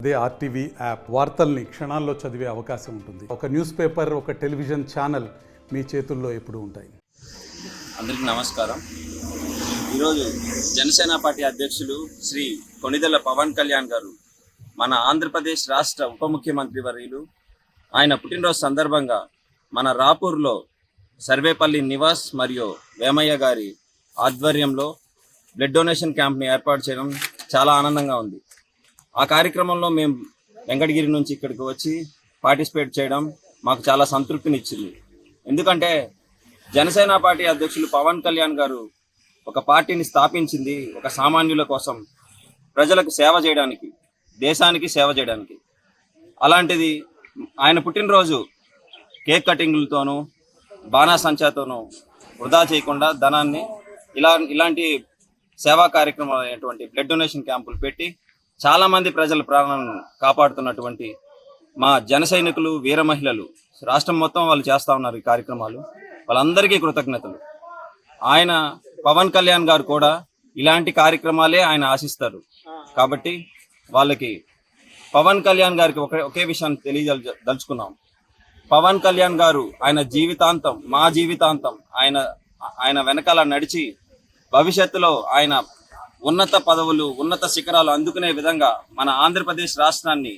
అదే RTV app వార్తల్ని క్షణాల్లో చదివే అవకాశం ఉంటుంది. ఒక న్యూస్ పేపర్, ఒక టెలివిజన్ ఛానల్ మీ చేతుల్లో ఎప్పుడూ ఉంటాయి. అందరికీ నమస్కారం. ఈరోజు జనసేన పార్టీ అధ్యక్షులు శ్రీ కొణిదెల పవన్ కళ్యాణ్ గారు మన ఆంధ్రప్రదేశ్ రాష్ట్ర ఉప ముఖ్యమంత్రి వర్యులు ఆయన పుట్టినరోజు సందర్భంగా మన రాపూర్లో సర్వేపల్లి నివాస్ మరియు వేమయ్య గారి ఆధ్వర్యంలో బ్లడ్ డొనేషన్ క్యాంప్ని ఏర్పాటు చేయడం చాలా ఆనందంగా ఉంది. ఆ కార్యక్రమంలో మేము వెంకటగిరి నుంచి ఇక్కడికి వచ్చి పార్టిసిపేట్ చేయడం మాకు చాలా సంతృప్తినిచ్చింది. ఎందుకంటే జనసేన పార్టీ అధ్యక్షులు పవన్ కళ్యాణ్ గారు ఒక పార్టీని స్థాపించింది ఒక సామాన్యుల కోసం, ప్రజలకు సేవ చేయడానికి, దేశానికి సేవ చేయడానికి. అలాంటిది ఆయన పుట్టినరోజు కేక్ కటింగ్లతోనూ బాణాసంచాతోనూ వృధా చేయకుండా ధనాన్ని ఇలాంటి సేవా కార్యక్రమాలు అయినటువంటి బ్లడ్ డొనేషన్ క్యాంపులు పెట్టి చాలామంది ప్రజల ప్రాణాలను కాపాడుతున్నటువంటి మా జన సైనికులు, వీర మహిళలు రాష్ట్రం మొత్తం వాళ్ళు చేస్తూ ఉన్నారు ఈ కార్యక్రమాలు. వాళ్ళందరికీ కృతజ్ఞతలు. ఆయన పవన్ కళ్యాణ్ గారు కూడా ఇలాంటి కార్యక్రమాలే ఆయన ఆశిస్తారు. కాబట్టి వాళ్ళకి పవన్ కళ్యాణ్ గారికి ఒకే విషయాన్ని తెలియదలుచుకున్నాం. పవన్ కళ్యాణ్ గారు ఆయన జీవితాంతం, మా జీవితాంతం ఆయన వెనకాల నడిచి భవిష్యత్తులో ఆయన ఉన్నత పదవులు, ఉన్నత శిఖరాలు అందుకునే విధంగా మన ఆంధ్రప్రదేశ్ రాష్ట్రాన్ని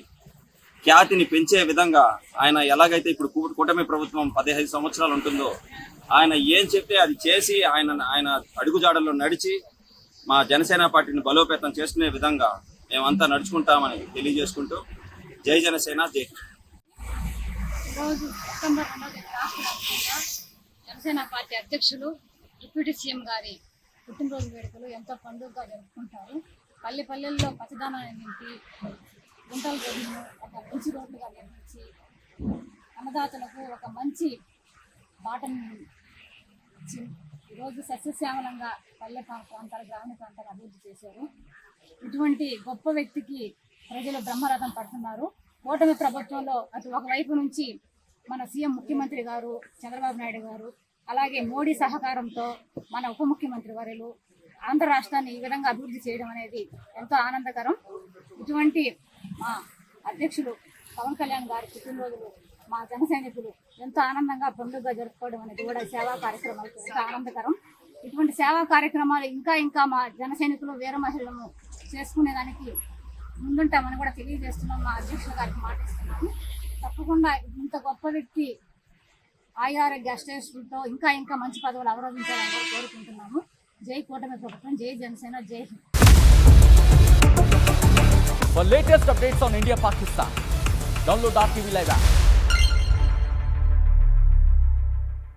ఖ్యాతిని పెంచే విధంగా ఆయన ఎలాగైతే ఇప్పుడు కూటమి ప్రభుత్వం 15 సంవత్సరాలు ఉంటుందో ఆయన ఏం చెప్తే అది చేసి ఆయన అడుగుజాడల్లో నడిచి మా జనసేన పార్టీని బలోపేతం చేసుకునే విధంగా మేమంతా నడుచుకుంటామని తెలియజేసుకుంటూ జై జనసేన, జై. ఈరోజు సెప్టెంబర్ 2వ తేదీ రాష్ట్ర వ్యాప్తంగా జనసేన పార్టీ అధ్యక్షులు డిప్యూటీ సీఎం గారి పుట్టినరోజు వేడుకలు ఎంతో పండుగగా జరుపుకుంటారు. పల్లెల్లో పచ్చదనాన్ని నింపి, గుంటల రోడ్డును ఒక మంచి రోడ్లుగా నిర్మించి, అన్నదాతలకు ఒక మంచి బాటను ఇచ్చి ఈరోజు సస్యశ్యామలంగా పల్లె ప్రాంతాలు, గ్రామీణ ప్రాంతాలు అభివృద్ధి చేశారు. ఇటువంటి గొప్ప వ్యక్తికి ప్రజలు బ్రహ్మరథం పడుతున్నారు. కూటమి ప్రభుత్వంలో అటు ఒకవైపు నుంచి మన సీఎం ముఖ్యమంత్రి గారు చంద్రబాబు నాయుడు గారు, అలాగే మోడీ సహకారంతో మన ఉప ముఖ్యమంత్రి వర్యులు ఆంధ్ర రాష్ట్రాన్ని ఈ విధంగా అభివృద్ధి చేయడం అనేది ఎంతో ఆనందకరం. ఇటువంటి మా అధ్యక్షులు పవన్ కళ్యాణ్ గారి పుట్టినరోజులు మా జన సైనికులు ఎంతో ఆనందంగా పండుగగా జరుపుకోవడం అనేది కూడా సేవా కార్యక్రమాలకు ఎంతో ఆనందకరం. ఇటువంటి సేవా కార్యక్రమాలు ఇంకా మా జన సైనికులు, వీర మహిళలను చేసుకునేదానికి ముందుంటామని కూడా తెలియజేస్తున్నాం. మా అధ్యక్షుల గారికి మాటిస్తున్నాము. తప్పకుండా ఇంత గొప్ప వ్యక్తి ఆరోగ్య అష్టేశ్వరులతో ఇంకా మంచి పదవులు అవరోధించాలని కోరుకుంటున్నాము. జై కూటమి ప్రభుత్వం, జై జనసేన, జై Hind. For latest updates on India Pakistan, download RTV Live app.